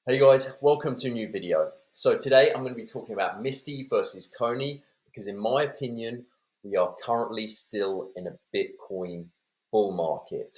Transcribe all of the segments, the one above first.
Hey guys, welcome to a new video. So today I'm going to be talking about MSTY versus CONY because in my opinion, we are currently still in a Bitcoin bull market.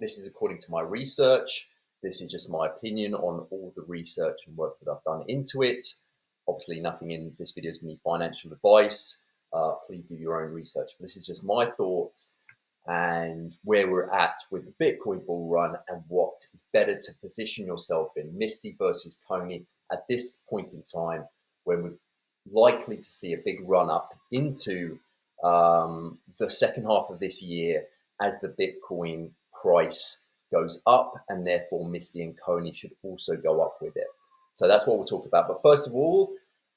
This is according to my research. This is just my opinion on all the research and work that I've done into it. Obviously nothing in this video is going to be financial advice. Please do your own research. But this is just my thoughts and where we're at with the Bitcoin bull run and what is better to position yourself in, MSTY versus CONY, at this point in time when we're likely to see a big run up into the second half of this year as the Bitcoin price goes up, and therefore MSTY and CONY should also go up with it. So that's what we'll talk about. But first of all,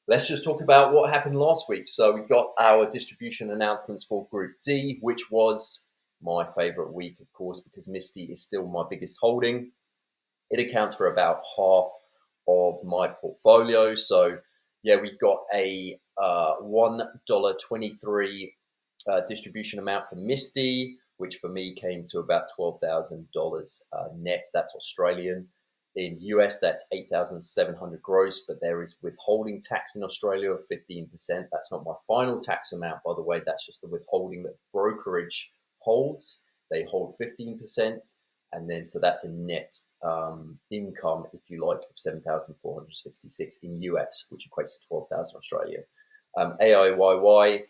let's just talk about what happened last week. So we got our distribution announcements for Group D, which was my favorite week, of course, because MSTY is still my biggest holding. It accounts for about half of my portfolio. So yeah, we got a $1.23 distribution amount for MSTY, which for me came to about $12,000 net. That's Australian. In US, that's 8,700 gross, but there is withholding tax in Australia of 15%. That's not my final tax amount, by the way. That's just the withholding that brokerage holds. They hold 15%, and then so that's a net income, if you like, of 7,466 in US, which equates to 12,000 Australian. AIYY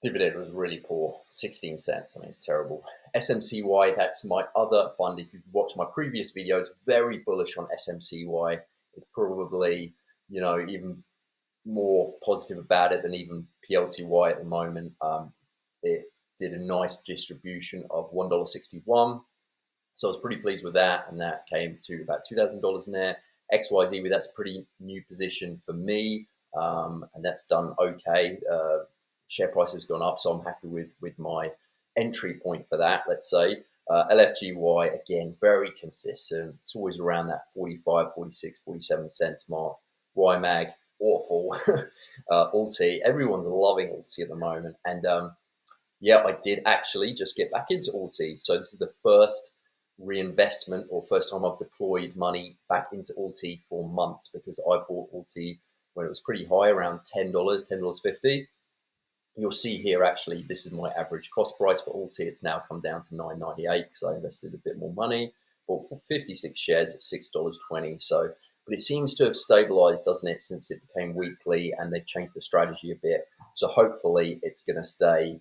dividend was really poor, 16 cents. I mean, it's terrible. SMCY, that's my other fund. If you've watched my previous videos, very bullish on SMCY. It's probably, even more positive about it than even PLTY at the moment. It did a nice distribution of $1.61. So I was pretty pleased with that, and that came to about $2,000 in there. XYZ, that's a pretty new position for me, and that's done okay. Share price has gone up, so I'm happy with my entry point for that, let's say. LFGY, again, very consistent. It's always around that 45, 46, 47 cents mark. YMAG, awful. Alti, everyone's loving Alti at the moment. And yeah, I did actually just get back into Alti. So this is the first reinvestment or first time I've deployed money back into Alti for months, because I bought Alti when it was pretty high, around $10, $10.50. You'll see here, actually, this is my average cost price for Alti. It's now come down to $9.98 because I invested a bit more money. Bought for 56 shares at $6.20. So, but it seems to have stabilized, doesn't it, since it became weekly, and they've changed the strategy a bit. So hopefully it's going to stay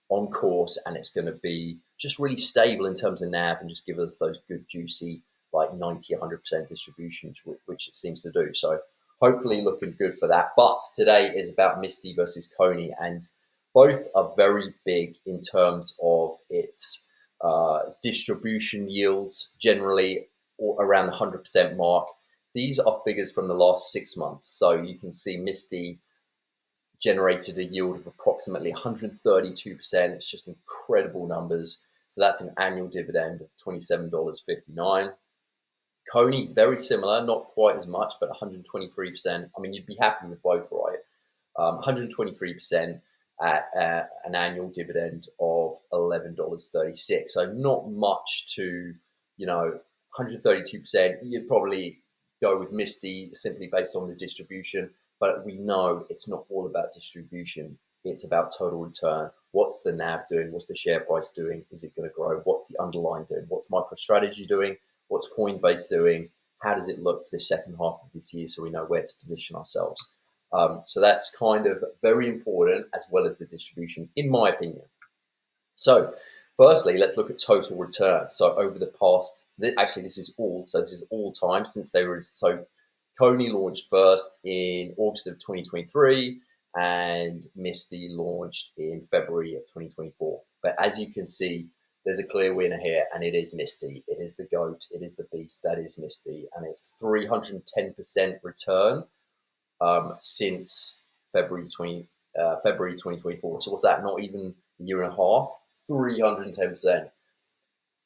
on course, and it's going to be just really stable in terms of NAV and just give us those good, juicy, like 90, 100% distributions, which it seems to do. So hopefully looking good for that. But today is about MSTY versus CONY, and both are very big in terms of its distribution yields, generally or around the 100% mark. These are figures from the last 6 months. So you can see MSTY generated a yield of approximately 132%. It's just incredible numbers. So that's an annual dividend of $27.59. CONY, very similar, not quite as much, but 123%. I mean, you'd be happy with both, right? 123% at an annual dividend of $11.36. So not much to, 132%. You'd probably go with MSTY simply based on the distribution, but we know it's not all about distribution. It's about total return. What's the NAV doing? What's the share price doing? Is it going to grow? What's the underlying doing? What's MicroStrategy doing? What's COINBASE doing? How does it look for the second half of this year, so we know where to position ourselves? So that's kind of very important, as well as the distribution, in my opinion. So firstly, let's look at total return. So over the past, actually this is all time since they were, so CONY launched first in August of 2023, and MSTY launched in February of 2024. But as you can see, there's a clear winner here, and it is MSTY. It is the GOAT. It is the beast. That is MSTY, and it's 310% return since February 2024. So what's that? Not even a year and a half. 310%.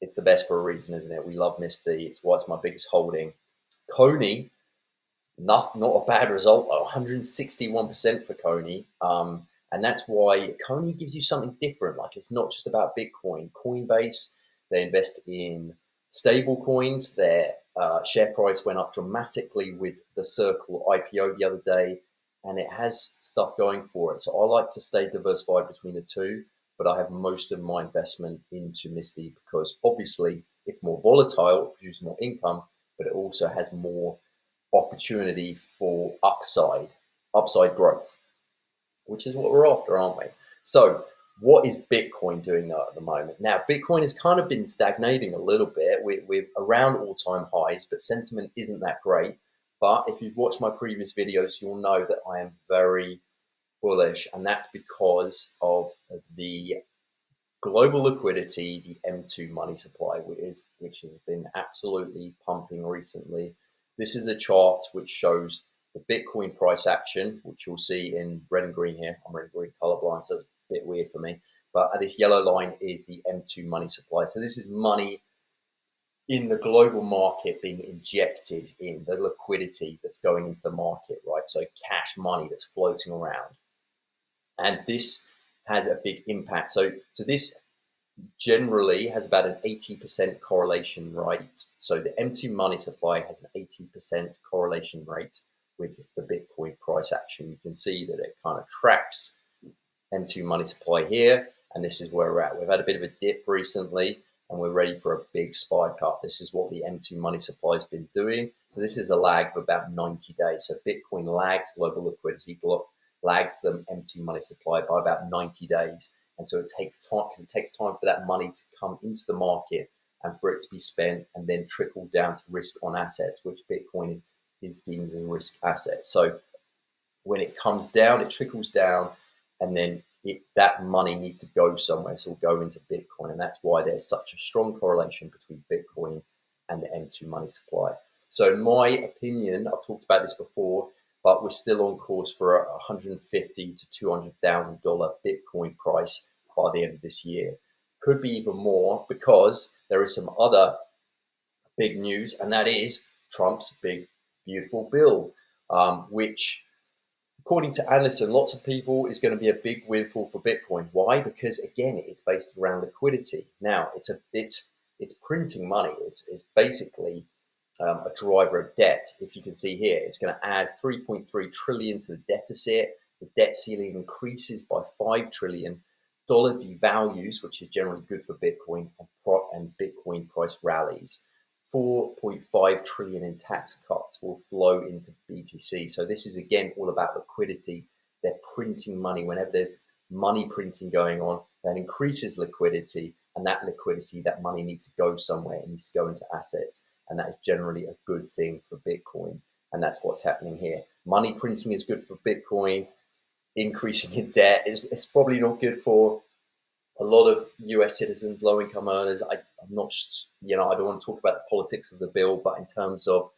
It's the best for a reason, isn't it? We love MSTY. It's why it's my biggest holding. CONY, not a bad result though. 161% for CONY. And that's why CONY gives you something different. Like, it's not just about Bitcoin. COINBASE, they invest in stable coins. They're Share price went up dramatically with the Circle IPO the other day, and it has stuff going for it. So I like to stay diversified between the two, but I have most of my investment into MSTY because obviously it's more volatile, it produces more income, but it also has more opportunity for upside growth, which is what we're after, aren't we? So what is Bitcoin doing at the moment? Now, Bitcoin has kind of been stagnating a little bit. We're around all-time highs, but sentiment isn't that great. But if you've watched my previous videos, you'll know that I am very bullish, and that's because of the global liquidity, the M2 money supply, which has been absolutely pumping recently. This is a chart which shows the Bitcoin price action, which you'll see in red and green here. I'm red and green colorblind, so it's a bit weird for me. But this yellow line is the M2 money supply. So this is money in the global market being injected in, the liquidity that's going into the market, right? So cash money that's floating around. And this has a big impact. So this generally has about an 80% correlation rate. So the M2 money supply has an 80% correlation rate with the Bitcoin price action. You can see that it kind of tracks M2 money supply here, and this is where we're at. We've had a bit of a dip recently, and we're ready for a big spike up. This is what the M2 money supply has been doing. So this is a lag of about 90 days. So Bitcoin lags global liquidity, lags the M2 money supply by about 90 days. And so it takes time, because it takes time for that money to come into the market and for it to be spent and then trickle down to risk on assets, which Bitcoin is deemed as a risk asset. So when it comes down, it trickles down, and then that money needs to go somewhere. So it'll go into Bitcoin. And that's why there's such a strong correlation between Bitcoin and the M2 money supply. So in my opinion, I've talked about this before, but we're still on course for a $150,000 to $200,000 Bitcoin price by the end of this year. Could be even more, because there is some other big news, and that is Trump's big, beautiful bill, which, according to analysts and lots of people, is going to be a big windfall for Bitcoin. Why? Because again, it's based around liquidity. Now, it's printing money. It's basically a driver of debt. If you can see here, it's going to add 3.3 trillion to the deficit. The debt ceiling increases by 5 trillion. Dollar devalues, which is generally good for Bitcoin, and Bitcoin price rallies. 4.5 trillion in tax cuts will flow into BTC. So this is again all about liquidity. They're printing money. Whenever there's money printing going on, that increases liquidity, and that liquidity, that money needs to go somewhere. It needs to go into assets, and that is generally a good thing for Bitcoin. And that's what's happening here. Money printing is good for Bitcoin. Increasing in debt is probably not good for a lot of US citizens, low-income earners. I'm not, I don't want to talk about the politics of the bill, but in terms of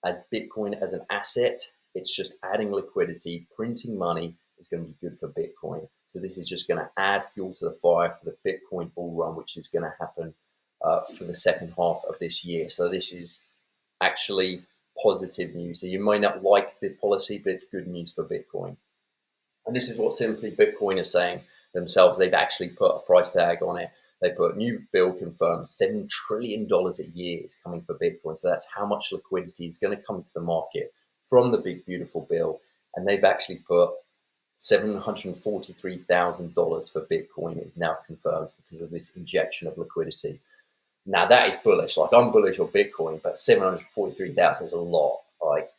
as Bitcoin as an asset, it's just adding liquidity. Printing money is going to be good for Bitcoin. So this is just going to add fuel to the fire for the Bitcoin bull run, which is going to happen for the second half of this year. So this is actually positive news. So you might not like the policy, but it's good news for Bitcoin. And this is what Simply Bitcoin is saying themselves. They've actually put a price tag on it. They put new bill confirmed $7 trillion a year is coming for Bitcoin. So that's how much liquidity is going to come to the market from the big, beautiful bill. And they've actually put $743,000 for Bitcoin is now confirmed because of this injection of liquidity. Now that is bullish. Like, I'm bullish on Bitcoin, but 743,000 is a lot. Like,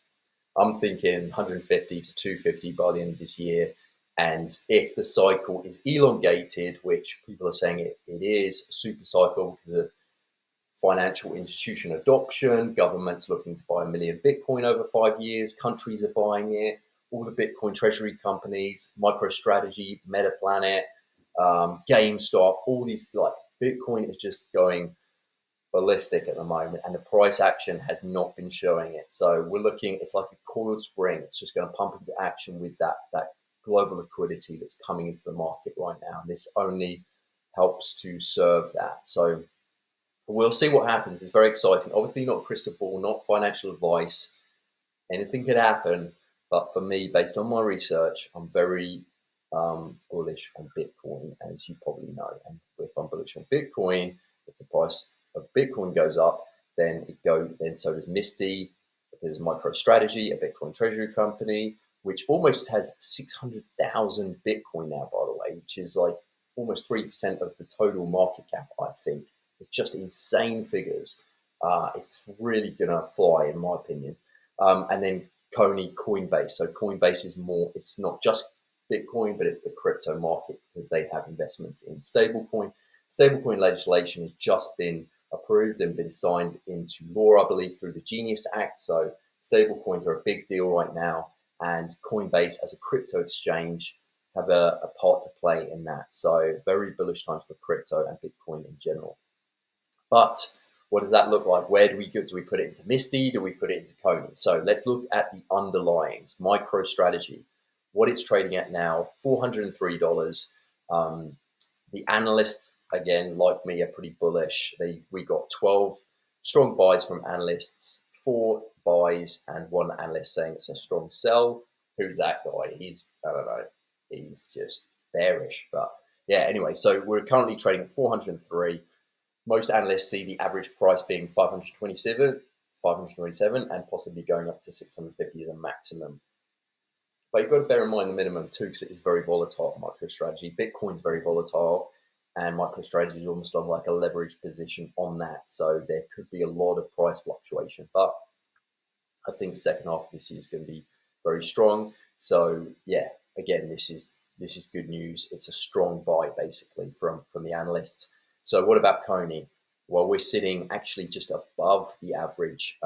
I'm thinking 150 to 250 by the end of this year. And if the cycle is elongated, which people are saying it is, a super cycle because of financial institution adoption, governments looking to buy 1 million Bitcoin over 5 years, countries are buying it, all the Bitcoin treasury companies, MicroStrategy, MetaPlanet, GameStop, all these, like, Bitcoin is just going ballistic at the moment, and the price action has not been showing it. So we're looking, it's like a coiled spring. It's just going to pump into action with that global liquidity that's coming into the market right now. And this only helps to serve that. So we'll see what happens. It's very exciting. Obviously not crystal ball, not financial advice. Anything could happen. But for me, based on my research, I'm very bullish on Bitcoin, as you probably know. And if I'm bullish on Bitcoin, if the price of Bitcoin goes up, then so does MSTY. There's MicroStrategy, a Bitcoin treasury company, which almost has 600,000 Bitcoin now, by the way, which is like almost 3% of the total market cap, I think. It's just insane figures. It's really gonna fly, in my opinion. And then CONY, COINBASE. So COINBASE is more, it's not just Bitcoin, but it's the crypto market because they have investments in stablecoin. Stablecoin legislation has just been approved and been signed into law, I believe, through the Genius Act. So stablecoins are a big deal right now, and Coinbase as a crypto exchange have a part to play in that. So very bullish times for crypto and Bitcoin in general. But what does that look like? Where do we go? Do we put it into MSTY? Do we put it into CONY? So let's look at the underlyings. MicroStrategy, what it's trading at now, $403. The analysts, again, like me, are pretty bullish. We got 12 strong buys from analysts, 4 buys, and 1 analyst saying it's a strong sell. Who's that guy? I don't know, he's just bearish. But yeah, anyway, so we're currently trading at 403. Most analysts see the average price being 527, and possibly going up to 650 as a maximum. But you've got to bear in mind the minimum too, because it is very volatile. MicroStrategy, Bitcoin's very volatile, and MicroStrategy is almost on like a leveraged position on that. So there could be a lot of price fluctuation. But I think second half of this year is going to be very strong. So yeah, again, this is good news. It's a strong buy basically from the analysts. So what about CONY? Well, we're sitting actually just above the average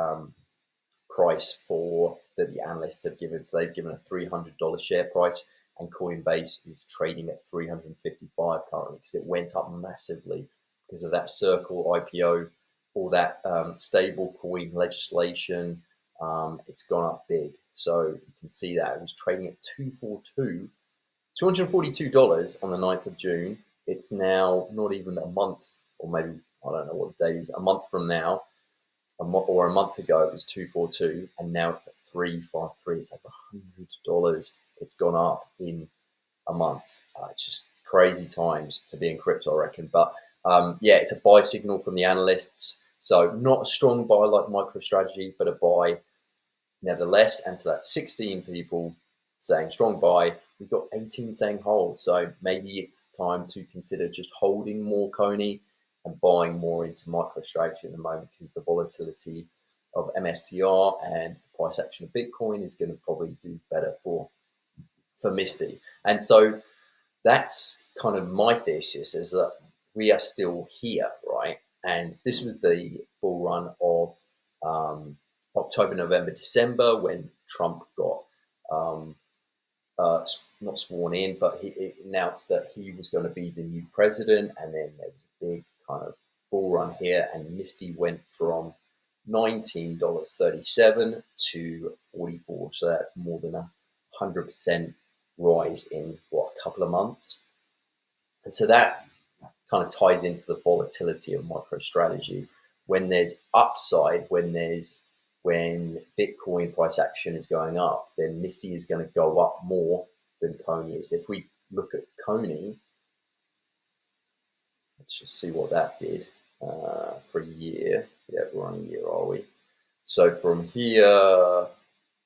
price for that the analysts have given. So they've given a $300 share price, and Coinbase is trading at 355 currently because it went up massively because of that Circle IPO, all that stable coin legislation. It's gone up big. So you can see that it was trading at $242 on the 9th of June. It's now not even a month, or maybe, I don't know what the date is, a month from now, or a month ago, it was 242, and now it's at 353. It's like $100. It's gone up in a month. It's just crazy times to be in crypto, I reckon. But yeah, it's a buy signal from the analysts. So not a strong buy like MicroStrategy, but a buy nevertheless. And so that's 16 people saying strong buy. We've got 18 saying hold. So maybe it's time to consider just holding more CONY and buying more into MicroStrategy at the moment, because the volatility of MSTR and the price action of Bitcoin is going to probably do better for MSTY. And so that's kind of my thesis, is that we are still here, right? And this was the bull run of October, November, December, when Trump got not sworn in, but he announced that he was going to be the new president. And then there was a big kind of bull run here, and MSTY went from $19.37 to 44. So that's more than 100% rise in a couple of months. And so that kind of ties into the volatility of MicroStrategy. When there's upside, when Bitcoin price action is going up, then MSTY is going to go up more than CONY is. If we look at CONY, let's just see what that did for a year. Yeah, we're on a year, are we? So from here,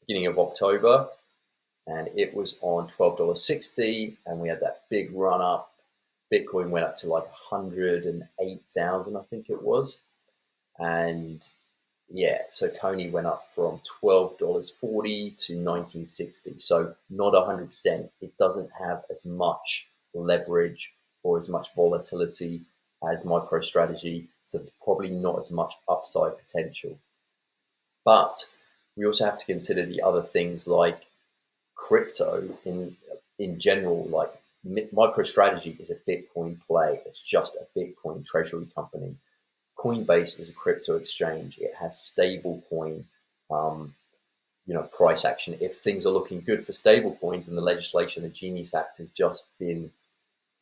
beginning of October, and it was on $12.60, and we had that big run up. Bitcoin went up to like 108,000, I think it was. And yeah, so CONY went up from $12.40 to $19.60. So not 100%. It doesn't have as much leverage or as much volatility as MicroStrategy. So there's probably not as much upside potential. But we also have to consider the other things like crypto in general. Like MicroStrategy is a Bitcoin play. It's just a Bitcoin treasury company. Coinbase is a crypto exchange. It has stable coin, price action. If things are looking good for stable coins and the legislation, the Genius Act, has just been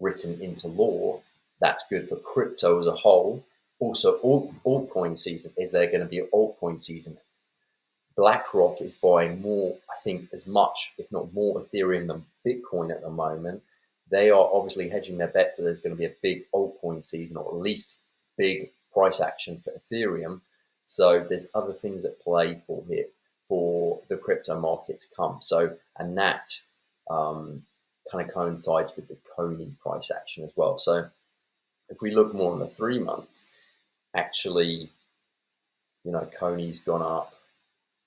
written into law, that's good for crypto as a whole. Also, altcoin season. Is there going to be an altcoin season? BlackRock is buying more, I think, as much, if not more, Ethereum than Bitcoin at the moment. They are obviously hedging their bets that there's going to be a big altcoin season, or at least big price action for Ethereum. So there's other things at play for the crypto market to come. So, and that kind of coincides with the CONY price action as well. So if we look more on the 3 months, actually, CONY's gone up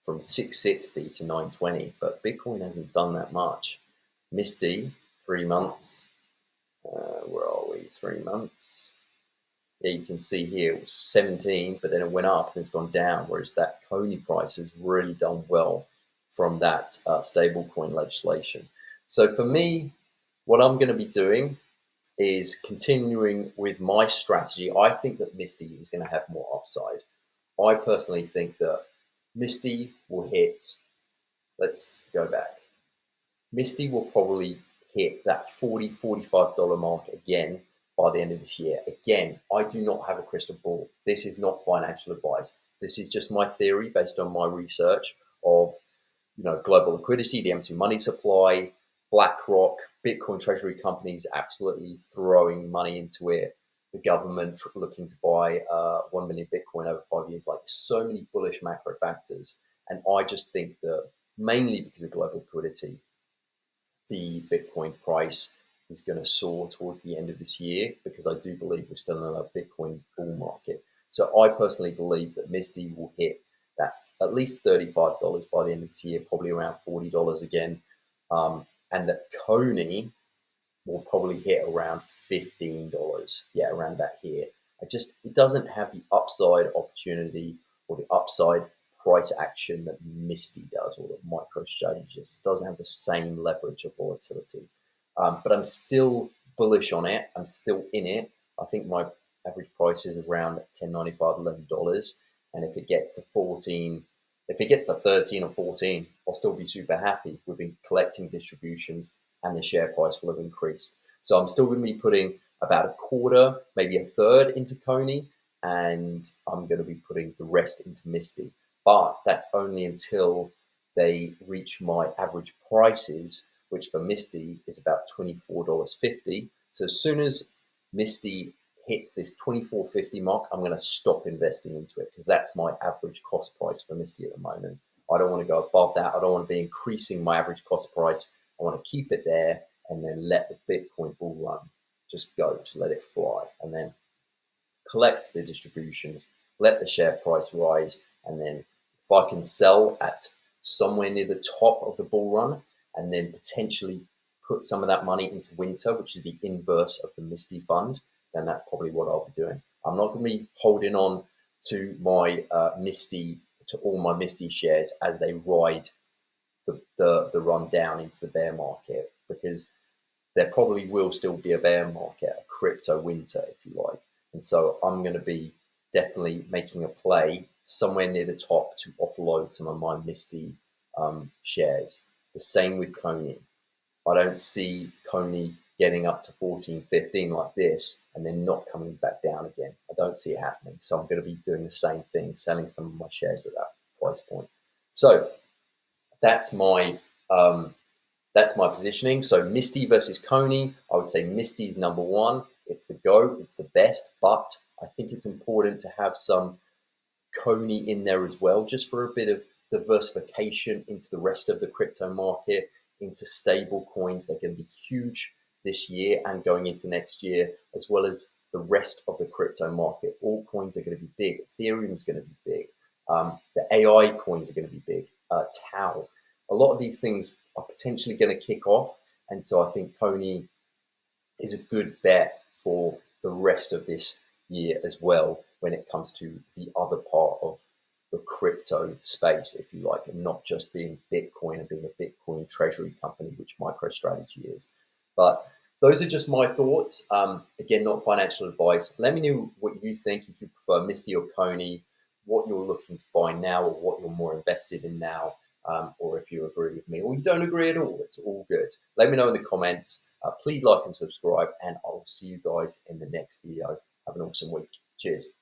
from 660 to 920, but Bitcoin hasn't done that much. MSTY, 3 months, where are we? 3 months. Yeah, you can see here it was 17, but then it went up and it's gone down, whereas that CONY price has really done well from that stablecoin legislation. So for me, what I'm going to be doing is continuing with my strategy. I think that MSTY is going to have more upside. I personally think that MSTY will hit, let's go back. MSTY will probably hit that $40, $45 mark again by the end of this year. Again, I do not have a crystal ball. This is not financial advice. This is just my theory based on my research of global liquidity, the M2 money supply, BlackRock, Bitcoin treasury companies absolutely throwing money into it, the government looking to buy 1 million Bitcoin over 5 years. Like, so many bullish macro factors. And I just think that mainly because of global liquidity, the Bitcoin price is going to soar towards the end of this year, because I do believe we're still in a Bitcoin bull market. So I personally believe that MSTY will hit that at least $35 by the end of this year, probably around $40 again. And that CONY will probably hit around $15. Yeah, around about here. It doesn't have the upside opportunity or the upside price action that MSTY does, or that MicroStrategy just doesn't have the same leverage of volatility. But I'm still bullish on it. I'm still in it. I think my average price is around $10.95, $11. And if it gets to 14, if it gets to 13 or 14, I'll still be super happy. We've been collecting distributions and the share price will have increased. So I'm still going to be putting about a quarter, maybe a third into CONY, and I'm going to be putting the rest into MSTY. But that's only until they reach my average prices, which for MSTY is about $24.50. So as soon as MSTY hits this $24.50 mark, I'm going to stop investing into it, because that's my average cost price for MSTY at the moment. I don't want to go above that. I don't want to be increasing my average cost price. I want to keep it there and then let the Bitcoin bull run just go, to let it fly, and then collect the distributions, let the share price rise, and then if I can sell at somewhere near the top of the bull run, and then potentially put some of that money into winter, which is the inverse of the MSTY fund, then that's probably what I'll be doing. I'm not going to be holding on to my MSTY, to all my MSTY shares as they ride the run down into the bear market, because there probably will still be a bear market, a crypto winter, if you like. And so I'm going to be definitely making a play somewhere near the top to offload some of my MSTY shares. The same with CONY. I don't see CONY getting up to 14, 15 like this and then not coming back down again. I don't see it happening. So I'm going to be doing the same thing, selling some of my shares at that price point. So that's my positioning. So MSTY versus CONY, I would say MSTY is number one. It's the GOAT, it's the best, but I think it's important to have some CONY in there as well, just for a bit of diversification into the rest of the crypto market, into stable coins. They're going to be huge this year and going into next year, as well as the rest of the crypto market. All coins are going to be big. Ethereum is going to be big. The AI coins are going to be big. Tau. A lot of these things are potentially going to kick off. And so I think CONY is a good bet for the rest of this year as well, when it comes to the other part of the crypto space, if you like, and not just being Bitcoin and being a Bitcoin treasury company, which MicroStrategy is. But those are just my thoughts. Again, not financial advice. Let me know what you think, if you prefer MSTY or CONY, what you're looking to buy now, or what you're more invested in now, or if you agree with me or you don't agree at all. It's all good. Let me know in the comments. Please like and subscribe, and I'll see you guys in the next video. Have an awesome week. Cheers.